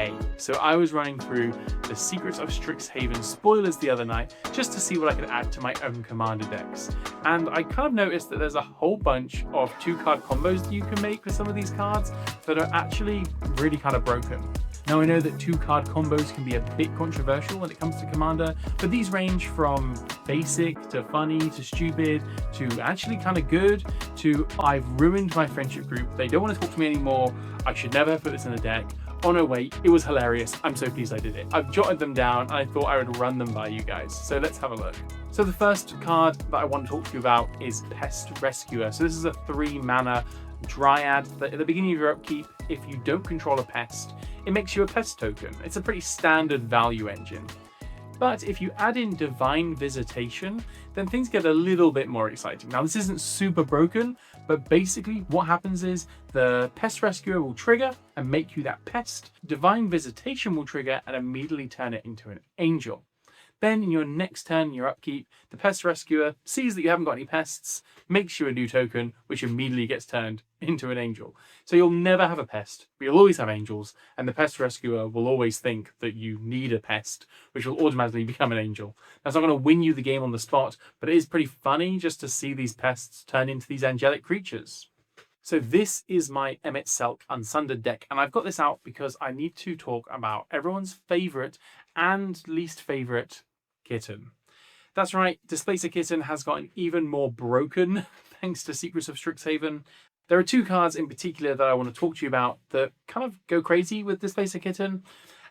hey. So I was running through the Secrets of Strixhaven spoilers the other night just to see what I could add to my own commander decks. And I kind of noticed that there's a whole bunch of 2-card combos that you can make with some of these cards that are actually really kind of broken. Now I know that 2-card combos can be a bit controversial when it comes to Commander, but these range from basic to funny to stupid to actually kind of good to I've ruined my friendship group, they don't want to talk to me anymore, I should never have put this in a deck. Oh no, wait, it was hilarious. I'm so pleased I did it. I've jotted them down and I thought I would run them by you guys. So let's have a look. So the first card that I want to talk to you about is Pest Rescuer. So this is a 3-mana Dryad that at the beginning of your upkeep, if you don't control a pest, it makes you a pest token. It's a pretty standard value engine. But if you add in Divine Visitation, then things get a little bit more exciting. Now this isn't super broken, but basically what happens is the Pest Rescuer will trigger and make you that pest. Divine Visitation will trigger and immediately turn it into an angel. Then in your next turn, in your upkeep, the Pest Rescuer sees that you haven't got any pests, makes you a new token, which immediately gets turned into an angel. So you'll never have a pest, but you'll always have angels, and the Pest Rescuer will always think that you need a pest, which will automatically become an angel. That's not going to win you the game on the spot, but it is pretty funny just to see these pests turn into these angelic creatures. So this is my Emmett Selk Unsundered deck, and I've got this out because I need to talk about everyone's favourite and least favourite kitten. That's right, Displacer Kitten has gotten even more broken thanks to Secrets of Strixhaven. There are 2 cards in particular that I want to talk to you about that kind of go crazy with Displacer Kitten,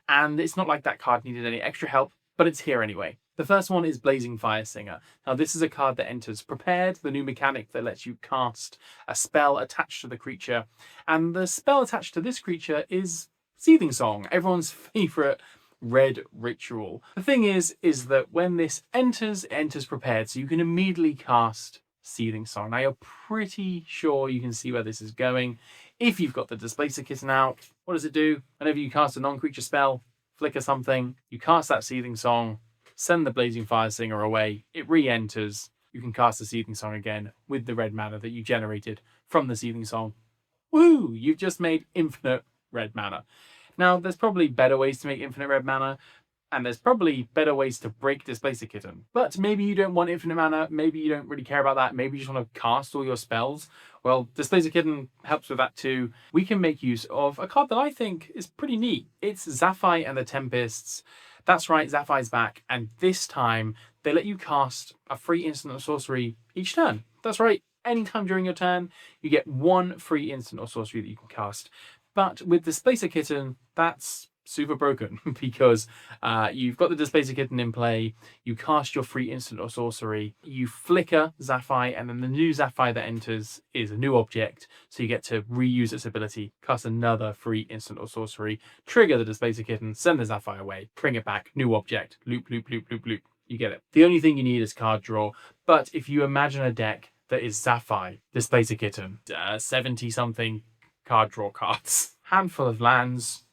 and it's not like that card needed any extra help, but it's here anyway. The first one is Blazing Fire Singer. Now this is a card that enters Prepared, the new mechanic that lets you cast a spell attached to the creature, and the spell attached to this creature is Seething Song, everyone's favourite red ritual. The thing is that when this enters, it enters Prepared, so you can immediately cast Seething Song. Now you're pretty sure you can see where this is going. If you've got the Displacer Kitten out, what does it do? Whenever you cast a non-creature spell, flicker something, you cast that Seething Song, send the Blazing Fire Singer away, it re-enters, you can cast the Seething Song again with the red mana that you generated from the Seething Song. Woo! You've just made infinite red mana. Now, there's probably better ways to make infinite red mana, and there's probably better ways to break Displacer Kitten. But maybe you don't want infinite mana, maybe you don't really care about that, maybe you just want to cast all your spells. Well, Displacer Kitten helps with that too. We can make use of a card that I think is pretty neat. It's Zaphi and the Tempests. That's right, Zaphi's back, and this time they let you cast a free instant or sorcery each turn. That's right, anytime during your turn, you get 1 free instant or sorcery that you can cast. But with Displacer Kitten, that's super broken because you've got the Displacer Kitten in play, you cast your free instant or sorcery, you flicker Zaphi, and then the new Zaphi that enters is a new object, so you get to reuse its ability, cast another free instant or sorcery, trigger the Displacer Kitten, send the Zaphi away, bring it back, new object, loop, loop, loop, loop, loop. You get it. The only thing you need is card draw, but if you imagine a deck that is Zaphi, Displacer Kitten, 70-something card draw cards, handful of lands,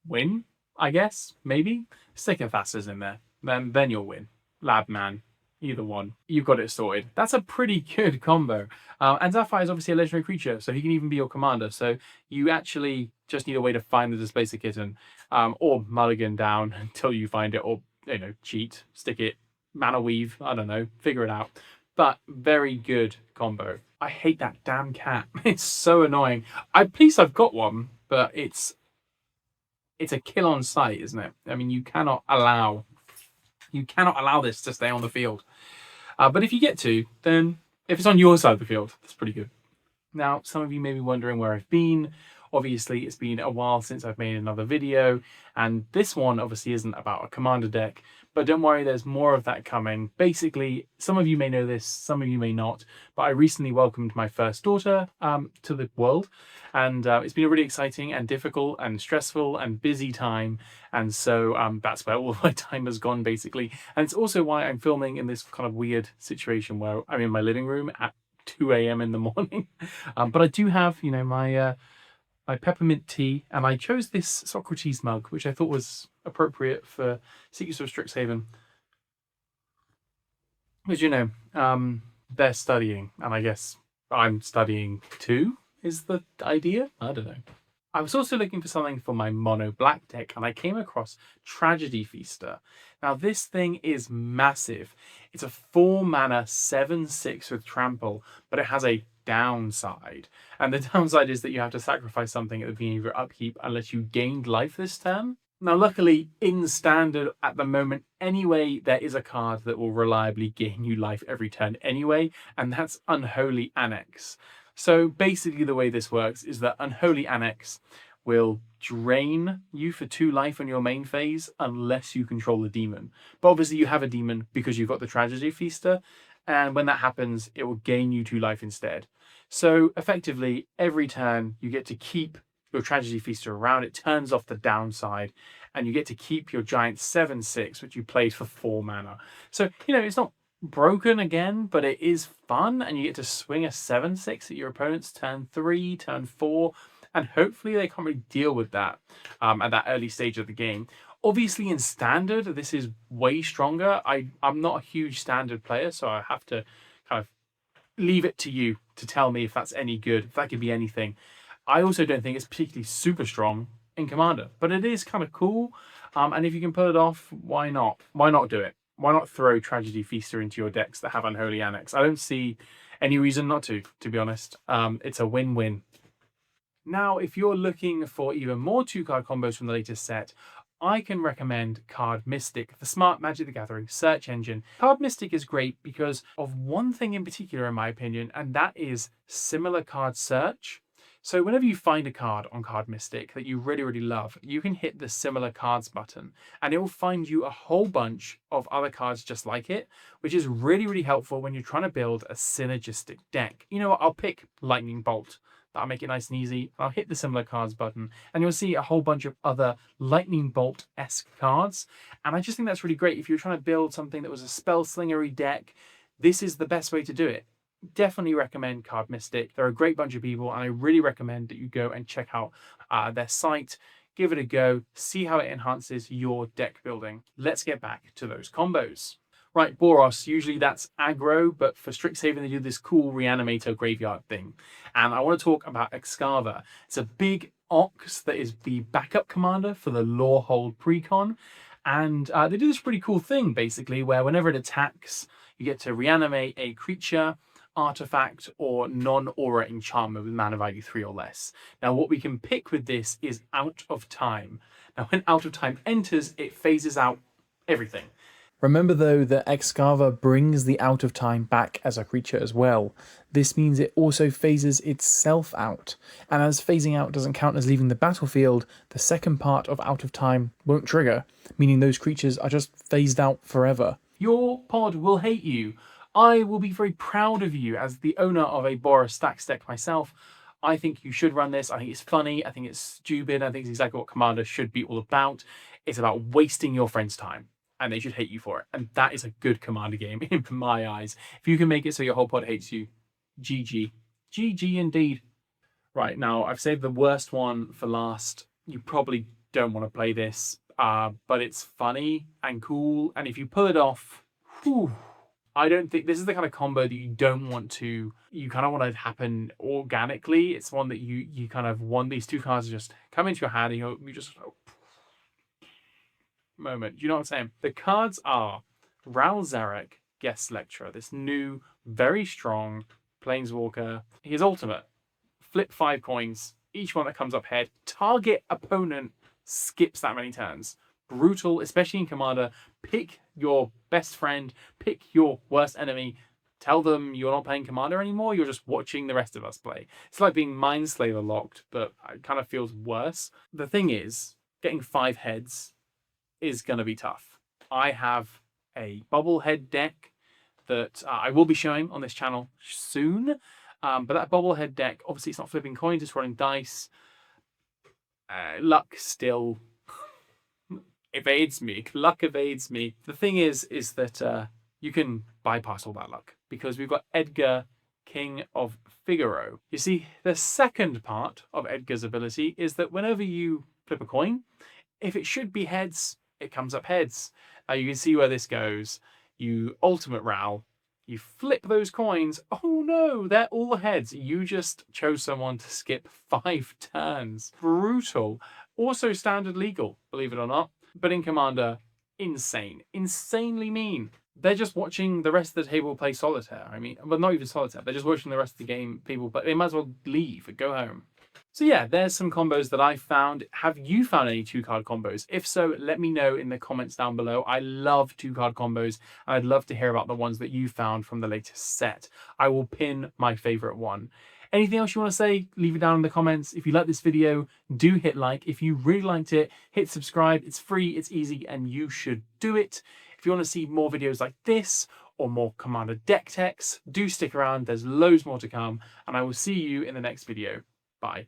win, I guess, maybe. Stick a Thassa's in there, then you'll win. Lab Man, either one. You've got it sorted. That's a pretty good combo. And Zaphi is obviously a legendary creature, so he can even be your commander. So you actually just need a way to find the Displacer Kitten, or mulligan down until you find it, or cheat, stick it, mana weave, I don't know, figure it out. But very good combo. I hate that damn cat. It's so annoying. At least I've got one, but it's a kill on sight, isn't it? I mean, you cannot allow this to stay on the field. But if you get to, then if it's on your side of the field, that's pretty good. Now, some of you may be wondering where I've been. Obviously, it's been a while since I've made another video, and this one obviously isn't about a commander deck, but don't worry, there's more of that coming. Basically, some of you may know this, some of you may not, but I recently welcomed my first daughter to the world, and it's been a really exciting and difficult and stressful and busy time, and so that's where all of my time has gone, basically. And it's also why I'm filming in this kind of weird situation where I'm in my living room at 2 a.m. in the morning. But I do have, my peppermint tea, and I chose this Socrates mug, which I thought was appropriate for Secrets of Strixhaven. Because, they're studying, and I guess I'm studying too, is the idea? I don't know. I was also looking for something for my mono black deck, and I came across Tragedy Feaster. Now, this thing is massive. It's a 4 mana 7/6 with trample, but it has a downside. And the downside is that you have to sacrifice something at the beginning of your upkeep unless you gained life this turn. Now, luckily, in standard at the moment, anyway, there is a card that will reliably gain you life every turn anyway, and that's Unholy Annex. So basically, the way this works is that Unholy Annex will drain you for 2 life on your main phase unless you control the demon. But obviously, you have a demon because you've got the Tragedy Feaster, and when that happens, it will gain you 2 life instead. So effectively, every turn you get to keep your Tragedy Feaster around. It turns off the downside, and you get to keep your giant 7/6, which you played for 4 mana. So, it's not broken again, but it is fun, and you get to swing a 7/6 at your opponent's turn 3, turn 4, and hopefully they can't really deal with that at that early stage of the game. Obviously, in standard, this is way stronger. I'm not a huge standard player, so I have to kind of leave it to you to tell me if that's any good, if that could be anything. I also don't think it's particularly super strong in Commander, but it is kind of cool. And if you can pull it off, why not? Why not do it? Why not throw Tragedy Feaster into your decks that have Unholy Annex? I don't see any reason not to be honest. It's a win-win. Now, if you're looking for even more 2-card combos from the latest set, I can recommend Card Mystic, the smart Magic the Gathering search engine. Card Mystic is great because of one thing in particular, in my opinion, and that is similar card search. So whenever you find a card on Card Mystic that you really, really love, you can hit the similar cards button and it will find you a whole bunch of other cards just like it, which is really, really helpful when you're trying to build a synergistic deck. You know what? I'll pick Lightning Bolt. That'll make it nice and easy. I'll hit the similar cards button and you'll see a whole bunch of other Lightning Bolt-esque cards. And I just think that's really great. If you're trying to build something that was a spell slingery deck, this is the best way to do it. Definitely recommend Card Mystic. They're a great bunch of people, and I really recommend that you go and check out their site, give it a go, see how it enhances your deck building. Let's get back to those combos. Right, Boros, usually that's aggro, but for Strixhaven they do this cool Reanimator graveyard thing. And I want to talk about Excava. It's a big ox that is the backup commander for the Lorehold precon. And they do this pretty cool thing, basically, where whenever it attacks, you get to reanimate a creature, artifact, or non-aura enchantment with mana value 3 or less. Now, what we can pick with this is Out of Time. Now, when Out of Time enters, it phases out everything. Remember though that Excava brings the Out of Time back as a creature as well. This means it also phases itself out. And as phasing out doesn't count as leaving the battlefield, the second part of Out of Time won't trigger, meaning those creatures are just phased out forever. Your pod will hate you. I will be very proud of you as the owner of a Boros Stacks deck myself. I think you should run this. I think it's funny. I think it's stupid. I think it's exactly what Commander should be all about. It's about wasting your friend's time, and they should hate you for it. And that is a good Commander game in my eyes. If you can make it so your whole pod hates you, GG. GG indeed. Right, now I've saved the worst one for last. You probably don't want to play this, but it's funny and cool. And if you pull it off, whew, I don't think this is the kind of combo that you don't want to, you kind of want to happen organically. It's one that you kind of want these 2 cards to just come into your hand and you just moment. Do you know what I'm saying? The cards are Ral Zarek, Guest Lecturer, this new, very strong Planeswalker. His ultimate, flip 5 coins, each one that comes up head, target opponent skips that many turns. Brutal, especially in Commander. Pick your best friend, pick your worst enemy, tell them you're not playing Commander anymore, you're just watching the rest of us play. It's like being Mindslaver locked, but it kind of feels worse. The thing is, getting 5 heads is going to be tough. I have a bobblehead deck that I will be showing on this channel soon, but that bobblehead deck, obviously it's not flipping coins, it's rolling dice. Luck still evades me. Luck evades me. The thing is that you can bypass all that luck because we've got Edgar, King of Figaro. You see, the second part of Edgar's ability is that whenever you flip a coin, if it should be heads, it comes up heads. You can see where this goes. You ultimate Ral, You flip those coins. Oh no, they're all heads. You just chose someone to skip 5 turns. Brutal. Also standard legal, believe it or not. But in Commander, insane. Insanely mean. They're just watching the rest of the table play solitaire. I mean, well, not even solitaire. They're just watching the rest of the game people, but they might as well leave and go home. So yeah, there's some combos that I found. Have you found any 2-card combos? If so, let me know in the comments down below. I love 2-card combos. I'd love to hear about the ones that you found from the latest set. I will pin my favorite one. Anything else you want to say? Leave it down in the comments. If you like this video, do hit like. If you really liked it, hit subscribe. It's free, it's easy, and you should do it. If you want to see more videos like this or more Commander deck techs, do stick around. There's loads more to come, and I will see you in the next video. Bye.